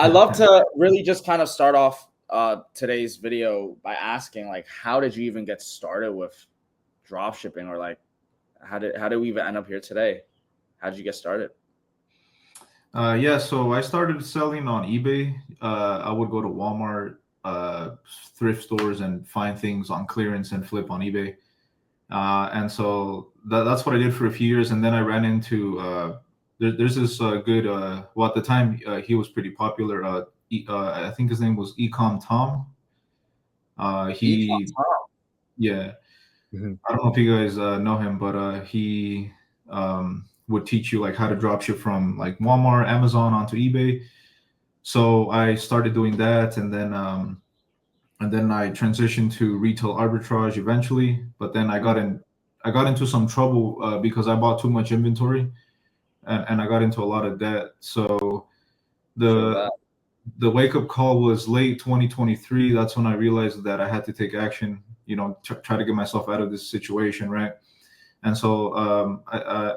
I'd love to really just kind of start off today's video by asking, like, how did you even get started with drop shipping, or like how did we even end up here today? How did you get started? Yeah, so I started selling on eBay. I would go to Walmart, thrift stores, and find things on clearance and flip on eBay. And so that's what I did for a few years. And then I ran into there's this good well, at the time he was pretty popular. I think his name was Ecom Tom. Ecom He Tom. Yeah, Mhm. I don't know if you guys know him, but he would teach you like how to drop ship from like Walmart, Amazon onto eBay. So I started doing that, and then I transitioned to retail arbitrage eventually. But then I got into some trouble because I bought too much inventory, and I got into a lot of debt. So Feel the that. the wake up call was late 2023. That's when I realized that I had to take action. Try to get myself out of this situation, right? And so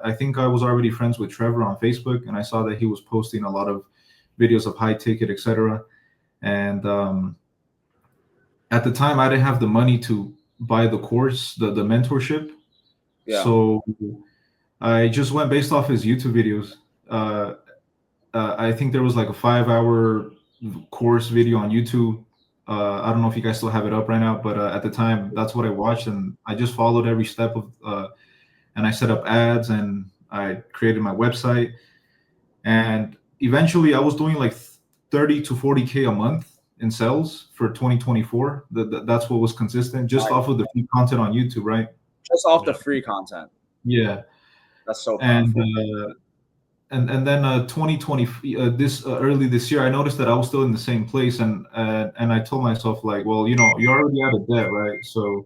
I think I was already friends with Trevor on Facebook, and I saw that he was posting a lot of videos of high ticket, etc. And at the time, I didn't have the money to buy the course, the mentorship. Yeah. So I just went based off his YouTube videos. Uh, I think there was like a 5 hour course video on YouTube. I don't know if you guys still have it up right now, but at the time, that's what I watched, and I just followed every step of. And I set up ads, and I created my website, and eventually I was doing like 30 to 40K a month in sales for 2024. That's what was consistent, just Nice. off of the free content on YouTube, right? Just off the free content. Yeah. That's so And powerful. and then 2020 this early this year, I noticed that I was still in the same place, and I told myself like, well, you're already out of debt, right? So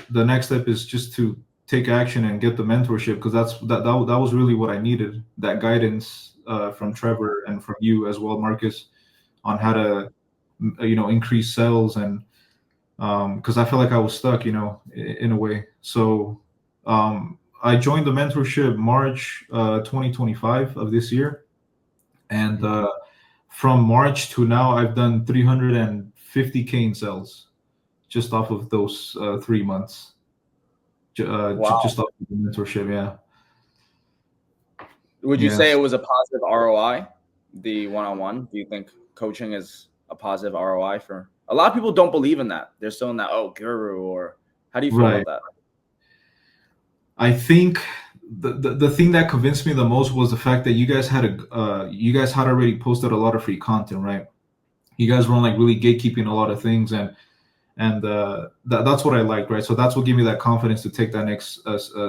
the next step is just to take action and get the mentorship, because that was really what I needed, that guidance from Trevor and from you as well, Marcus, on how to increase sales, and because I felt like I was stuck, in a way. So I joined the mentorship March 2025 of this year, and from March to now I've done 350K in sales just off of those 3 months. Wow. Just off of the mentorship, yeah. Would you say Yes. it was a positive ROI, the one-on-one? Do you think coaching is a positive ROI for a lot of people? Don't believe in that. They're still in that, oh, guru, or how do you feel Right. about that? I think the thing that convinced me the most was the fact that you guys had already posted a lot of free content, right? You guys weren't like really gatekeeping a lot of things, and that's what I liked, right? So that's what gave me that confidence to take that next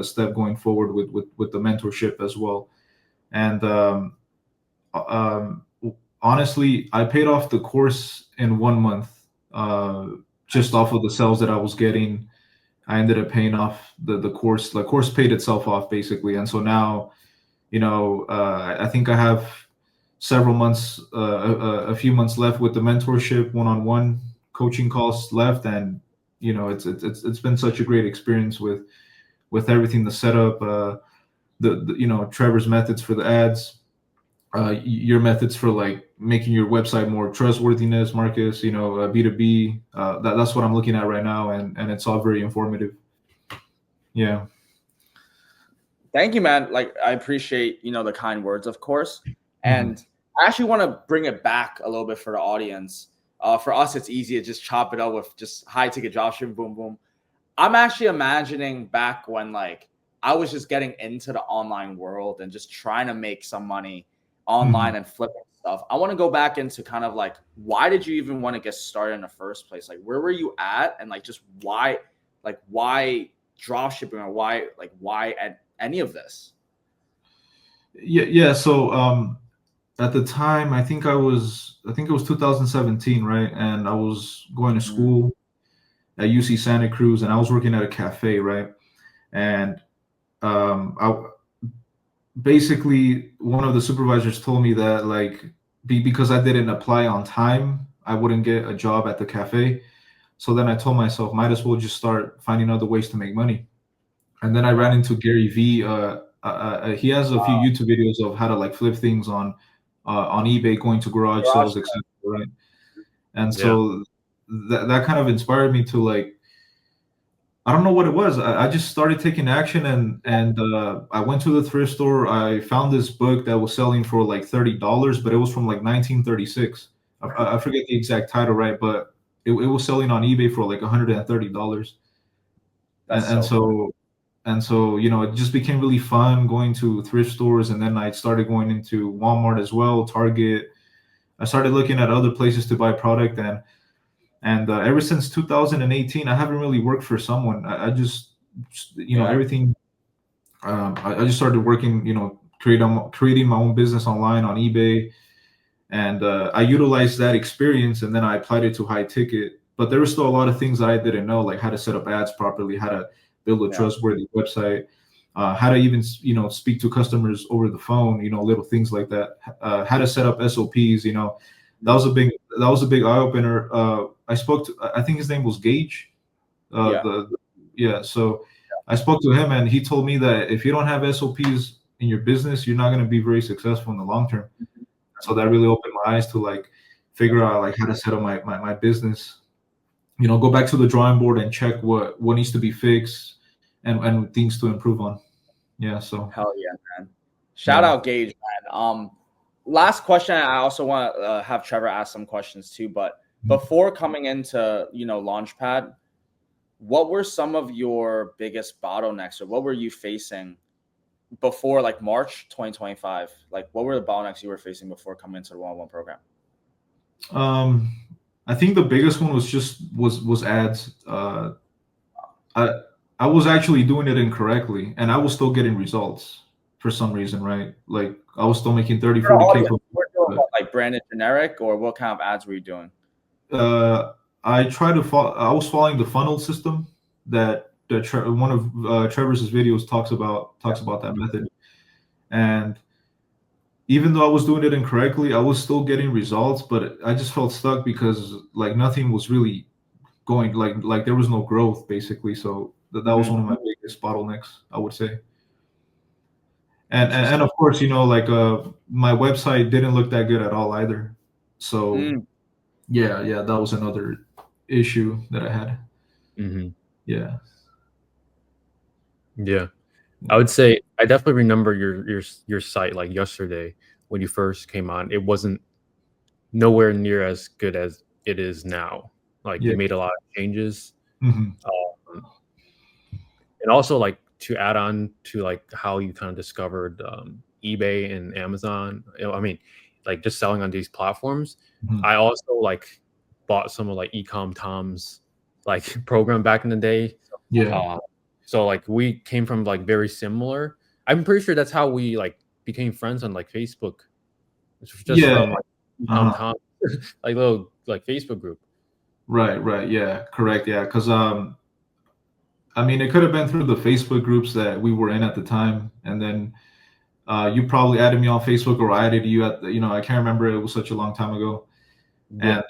step going forward with the mentorship as well. And um, honestly, I paid off the course in 1 month, just off of the sales that I was getting. I ended up paying off the course. The course paid itself off basically, and so now, I think I have several months, a few months left with the mentorship, one-on-one coaching calls left, and it's been such a great experience with everything, the setup, the Trevor's methods for the ads, your methods for like making your website more trustworthiness, Marcus, B2B. That's what I'm looking at right now, and it's all very informative. Yeah. Thank you, man. Like, I appreciate, the kind words, of course. And I actually want to bring it back a little bit for the audience. For us, it's easy to just chop it up with just high ticket dropshipping, boom, boom. I'm actually imagining back when like I was just getting into the online world and just trying to make some money online and flipping stuff. I want to go back into kind of like, why did you even want to get started in the first place? Like, where were you at? And like, just why drop shipping, or why any of this? Yeah. So at the time, I think it was 2017, right? And I was going to school at UC Santa Cruz, and I was working at a cafe, right? And I basically, one of the supervisors told me that like because I didn't apply on time, I wouldn't get a job at the cafe. So then I told myself, might as well just start finding other ways to make money. And then I ran into Gary V. He has a few YouTube videos of how to like flip things on on eBay, going to garage sales, etc. Right? And so that kind of inspired me to like, I don't know what it was. I just started taking action, and I went to the thrift store. I found this book that was selling for like $30, but it was from like 1936. I forget the exact title, right? But it was selling on eBay for like $130. And so you know, it just became really fun going to thrift stores, and then I started going into Walmart as well, Target. I started looking at other places to buy product, and ever since 2018, I haven't really worked for someone. I just, you know, everything. I just started working, you know, creating my own business online on eBay, and I utilized that experience, and then I applied it to high ticket. But there were still a lot of things that I didn't know, like how to set up ads properly, how to build a trustworthy website, how to even, you know, speak to customers over the phone, you know, little things like that. How to set up SOPs, you know, that was a big eye opener. I spoke to, I think his name was Gage. So I spoke to him, and he told me that if you don't have SOPs in your business, you're not going to be very successful in the long term. So that really opened my eyes to like figure out like how to set up my business, you know, go back to the drawing board and check what needs to be fixed and things to improve on. Yeah. So hell yeah, man. Shout out Gage, man. Last question. I also want to have Trevor ask some questions too, but before coming into, you know, Launchpad, what were some of your biggest bottlenecks, or what were you facing before like March 2025? Like, what were the bottlenecks you were facing before coming into the one-on-one program? I think the biggest one was ads. I was actually doing it incorrectly, and I was still getting results for some reason, right? Like I was still making 30, 40K. Like branded generic, or what kind of ads were you doing? I was following the funnel system that one of Trevor's videos talks about that method. And even though I was doing it incorrectly, I was still getting results, but I just felt stuck because like nothing was really going, like there was no growth basically. So that was one of my biggest bottlenecks, I would say. And of course, you know, like my website didn't look that good at all either. So yeah, that was another issue that I had. Yeah. I would say I definitely remember your site like yesterday when you first came on. It wasn't nowhere near as good as it is now. Like you made a lot of changes. And also like to add on to like how you kind of discovered eBay and Amazon. You know, I mean, like just selling on these platforms. I also like bought some of like Ecom Tom's like program back in the day. So like we came from like very similar. I'm pretty sure that's how we like became friends on like Facebook. It's just from like Ecom Tom, like little like Facebook group. Right. Yeah, correct. Yeah, because I mean, it could have been through the Facebook groups that we were in at the time, and then you probably added me on Facebook, or I added you at the, you know, I can't remember. It was such a long time ago, and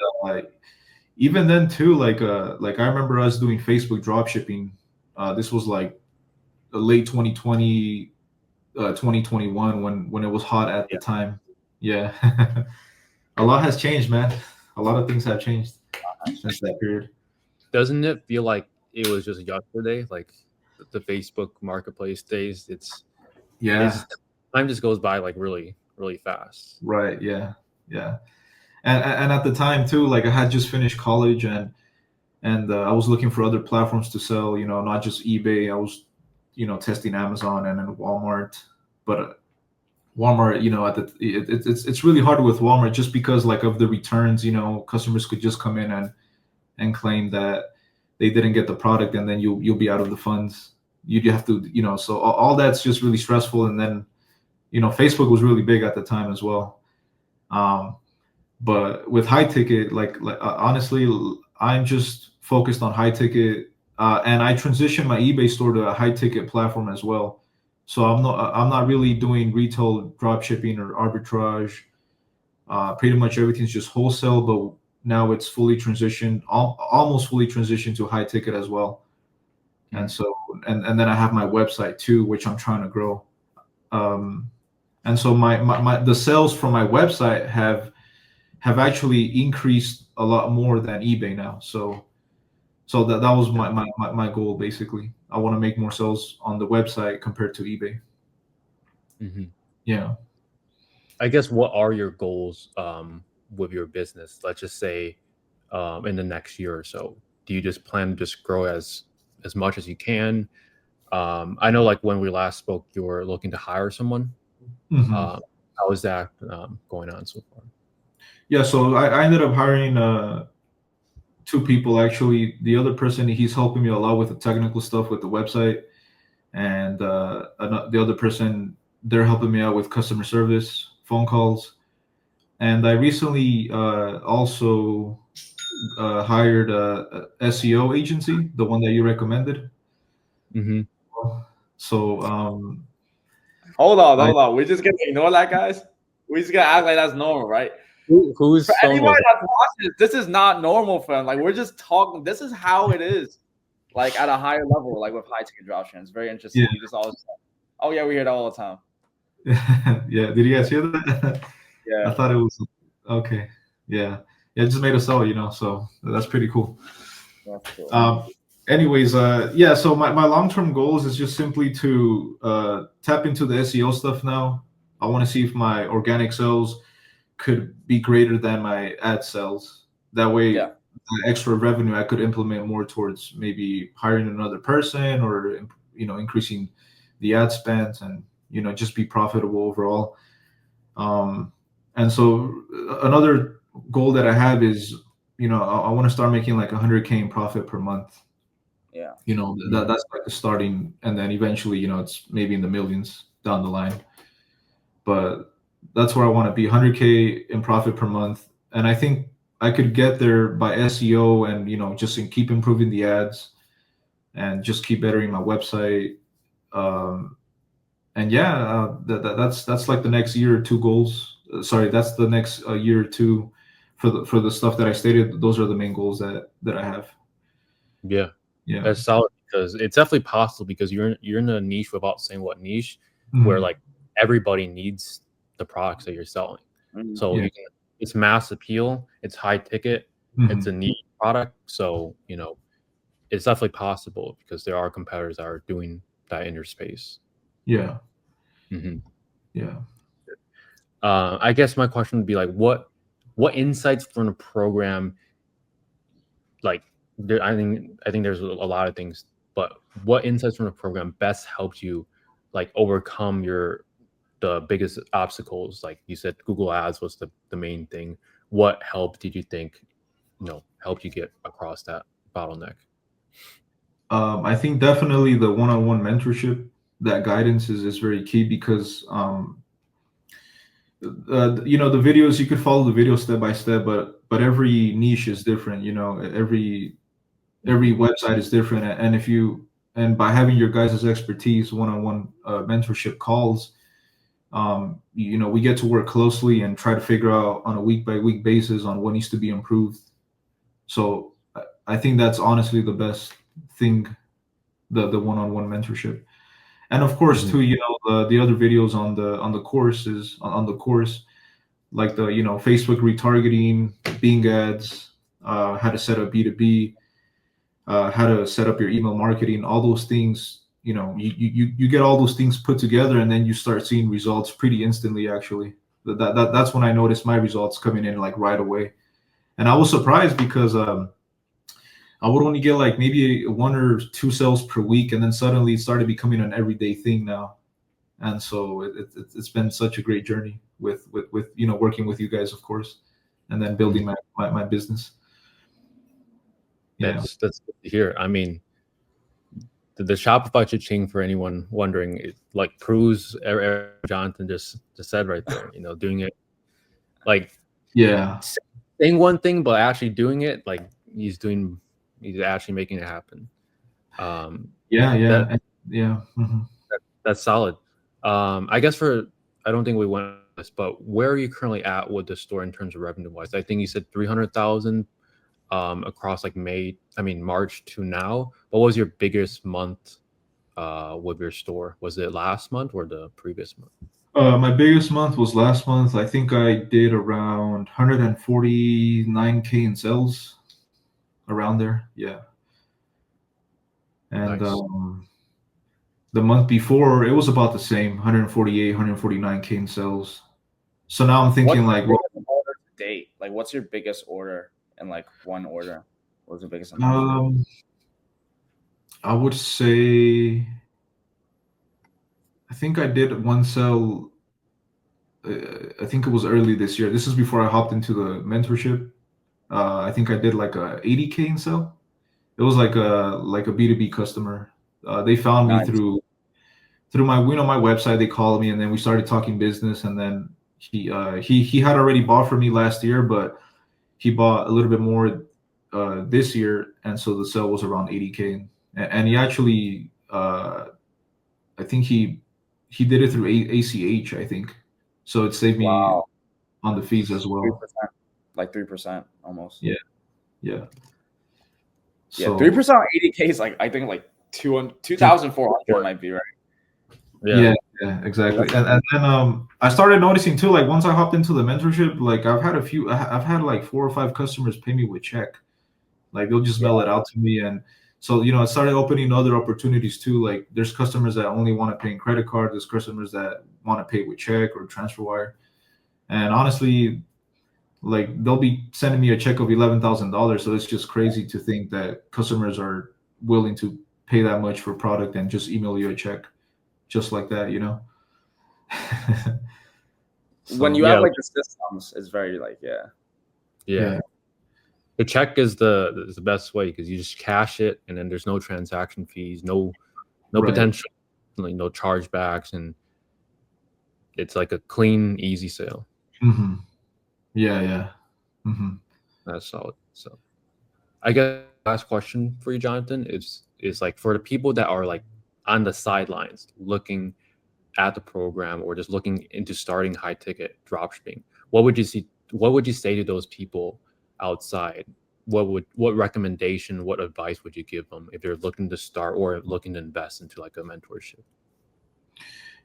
even then too, like I remember us doing Facebook dropshipping. This was like late 2020, 2021 when it was hot at the time. Yeah, a lot has changed, man. A lot of things have changed since that period. Doesn't it feel like it was just yesterday? Like the Facebook marketplace days. Time just goes by like really, really fast. Right. Yeah. And at the time too, like I had just finished college, and I was looking for other platforms to sell. You know, not just eBay. I was, you know, testing Amazon and then Walmart. But Walmart, you know, it's really hard with Walmart just because like of the returns. You know, customers could just come in and claim that they didn't get the product, and then you'll be out of the funds. You have to, you know, so all that's just really stressful. And then, you know, Facebook was really big at the time as well. But with high ticket, like honestly, I'm just focused on high ticket, and I transitioned my eBay store to a high ticket platform as well. So I'm not really doing retail drop shipping or arbitrage. Pretty much everything's just wholesale, but now it's fully transitioned, almost fully transitioned to high ticket as well. And so, and then I have my website too, which I'm trying to grow. And so the sales from my website have actually increased a lot more than eBay now. So that was my goal basically. I want to make more sales on the website compared to eBay. Mm-hmm. Yeah. I guess what are your goals with your business? Let's just say in the next year or so. Do you just plan to just grow as much as you can? I know like when we last spoke, you were looking to hire someone. Mm-hmm. How is that going on so far? Yeah. So I ended up hiring 2 people actually. The other person, he's helping me a lot with the technical stuff with the website, and the other person, they're helping me out with customer service, phone calls. And I recently also hired a SEO agency, the one that you recommended. Mm-hmm. So Hold on, I hold on. We're just gonna ignore that, guys. We just gonna act like that's normal, right? For Whose phone anybody was that's watching this is not normal for them. Like we're just talking. This is how it is, like at a higher level, like with high ticket dropshipping. It's very yeah. interesting. We just always, oh yeah, we hear that all the time. Yeah. Did you guys hear that? I Yeah, thought it was okay. Yeah. Yeah. It just made us all, so that's pretty cool. that's cool. Um, anyways, yeah. So my long term goals is just simply to tap into the SEO stuff now. I want to see if my organic sales could be greater than my ad sales. That way, Yeah, the extra revenue I could implement more towards maybe hiring another person or increasing the ad spend and just be profitable overall. Um, and so another goal that I have is I want to start making like 100K in profit per month. yeah, That's like the starting, and then eventually it's maybe in the millions down the line. But that's where I want to be, 100K in profit per month. And I think I could get there by SEO and just keep improving the ads and just keep bettering my website. And yeah, that's like the next year or two goals. Sorry, that's the next year or two for the stuff that I stated. Those are the main goals that I have. Yeah, Yeah. that's solid because it's definitely possible because you're in a niche without saying what niche, where Mhm. like everybody needs the products that you're selling. Mhm. So Yeah. you can it's mass appeal, it's high ticket, it's a Mhm. neat product. So it's definitely possible because there are competitors that are doing that in your space. Yeah. Hmm. Yeah. I guess my question would be like, what insights from the program like I think there's a lot of things, but what insights from the program best helped you like overcome the biggest obstacles? Like you said, Google Ads was the main thing. What help did you think helped you get across that bottleneck? I think definitely the one-on-one mentorship, that guidance is very key because the videos, you could follow the video step by step, but every niche is different. Every website is different, and if you and by having your guys' expertise, one-on-one mentorship calls, we get to work closely and try to figure out on a week by week basis on what needs to be improved. So I think that's honestly the best thing, the one-on-one mentorship. And of course Mhm. too, the other videos on the courses on the course, like the Facebook retargeting, Bing ads, how to set up B2B, how to set up your email marketing, all those things. You get all those things put together, and then you start seeing results pretty instantly. Actually, that's when I noticed my results coming in like right away, and I was surprised because I would only get like maybe 1 or 2 sales per week, and then suddenly it started becoming an everyday thing now. And so it's been such a great journey with working with you guys, of course, and then building Mhm. my business. Yeah. That's good to hear. I mean, the Shopify cha-ching, for anyone wondering, like proves Jonathan just said right there. Doing it like Yeah. saying one thing but actually doing it, like he's actually making it happen. Yeah. That Yeah. Yeah. Mhm. that's solid. I guess I don't think we went on this, but where are you currently at with the store in terms of revenue wise? I think you said 300,000 across like March to now. What was your biggest month with your store? Was it last month or the previous month? My biggest month was last month. I think I did around 149K in sales, around there. Yeah. And Nice. the month before, it was about the same, 148, 149K in sales. So now I'm thinking What's like, your biggest order to date? Like, what's your biggest order in like one order? What was the biggest amount for you? I would say, I think I did one sell. I think it was early this year. This is before I hopped into the mentorship. I think I did like a 80K in sell. It was like a B2B customer. They found me Nice. through my my website. They called me and then we started talking business. And then he had already bought from me last year, but he bought a little bit more this year, and so the sale was around 80K. And he actually, I think he did it through ACH, I think. So it saved me Wow. on the fees as well. 3%. Like 3% almost. Yeah, yeah. Yeah, So 3% on 80K is like I think like 2,400 might be right. yeah, yeah, exactly. And then I started noticing too, like once I hopped into the mentorship, like I've had like 4 or 5 customers pay me with check. Like they'll just mail it out to me. And so, it started opening other opportunities too. Like there's customers that only want to pay in credit card. There's customers that want to pay with check or transfer wire. And honestly, like they'll be sending me a check of $11,000. So it's just crazy to think that customers are willing to pay that much for product and just email you a check just like that. When So you have like the systems, it's very like yeah. The check is the best way because you just cash it and then there's no transaction fees, no right. potential, like no chargebacks, and it's like a clean, easy sale. Mm-hmm. Yeah. Mm-hmm. That's solid. So I guess last question for you, Jonathan, is like for the people that are like on the sidelines looking at the program or just looking into starting high ticket dropshipping, what would you say to those people outside? What recommendation, what advice would you give them if they're looking to start or looking to invest into like a mentorship?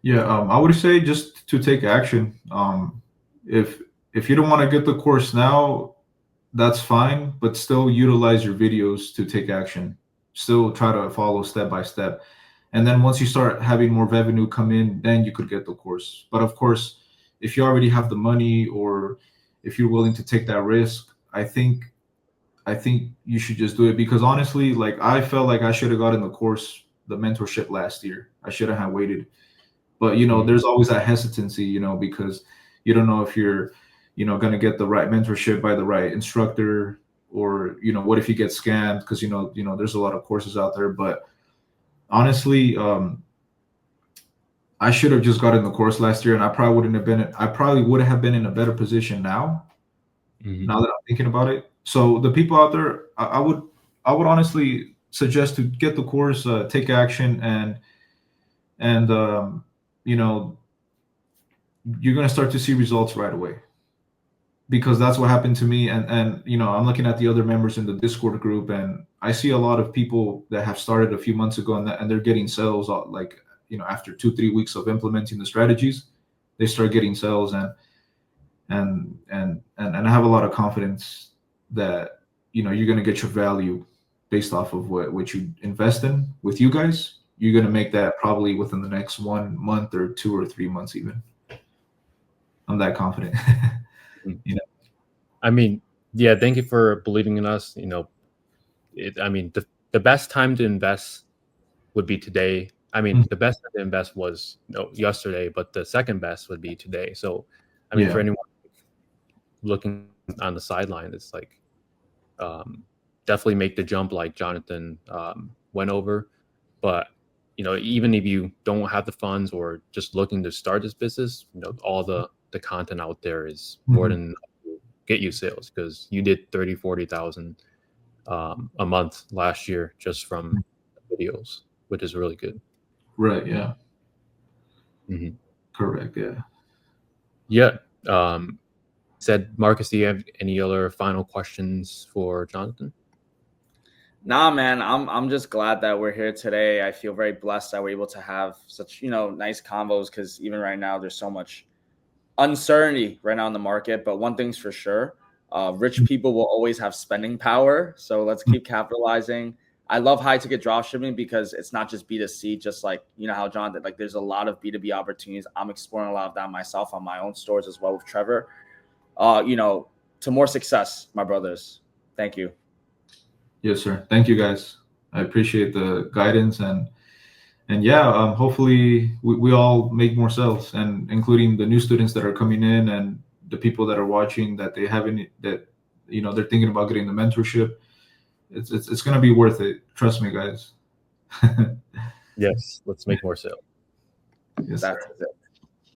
Yeah, I would say just to take action. If you don't want to get the course now, that's fine, but still utilize your videos to take action. Still try to follow step by step. And then once you start having more revenue come in, then you could get the course. But of course, if you already have the money or if you're willing to take that risk, I think you should just do it because honestly, like I felt like I should have gotten the course, the mentorship last year. I should have waited. But there's always that hesitancy, because you don't know if you're, going to get the right mentorship by the right instructor, or what if you get scammed? Because there's a lot of courses out there. But honestly, I should have just gotten the course last year, and I probably would have been in a better position now. Now that I'm thinking about it. So the people out there, I would honestly suggest to get the course, take action, and you're going to start to see results right away, because that's what happened to me. And I'm looking at the other members in the Discord group, and I see a lot of people that have started a few months ago, and they're getting sales like after 2-3 weeks of implementing the strategies, they start getting sales. And I have a lot of confidence that you're going to get your value based off of what you invest in with you guys. You're going to make that probably within the next 1 month or 2 or 3 months even. I'm that confident. I mean, yeah, thank you for believing in us. I mean, the best time to invest would be today. I mean, the best time to invest was yesterday, but the second best would be today. So, I mean, for anyone looking on the sideline, it's like definitely make the jump like Jonathan went over. But even if you don't have the funds or just looking to start this business, all the content out there is more than enough to get you sales, because you did 30,000-40,000 a month last year just from videos, which is really good. Right. Yeah. Correct. Yeah. Yeah. Said Marcus, do you have any other final questions for Jonathan? Nah, man, I'm just glad that we're here today. I feel very blessed that we're able to have such, nice convos, because even right now there's so much uncertainty right now in the market. But one thing's for sure, rich people will always have spending power. So let's keep capitalizing. I love high ticket dropshipping because it's not just B2C, just like, how John did. Like, there's a lot of B2B opportunities. I'm exploring a lot of that myself on my own stores as well with Trevor. To more success, my brothers. Thank you. Yes, sir. Thank you, guys. I appreciate the guidance, and yeah, hopefully we all make more sales, and including the new students that are coming in and the people that are watching that they haven't, that they're thinking about getting the mentorship. It's gonna be worth it. Trust me, guys. Yes, let's make more sales. Yes, That's sir. it.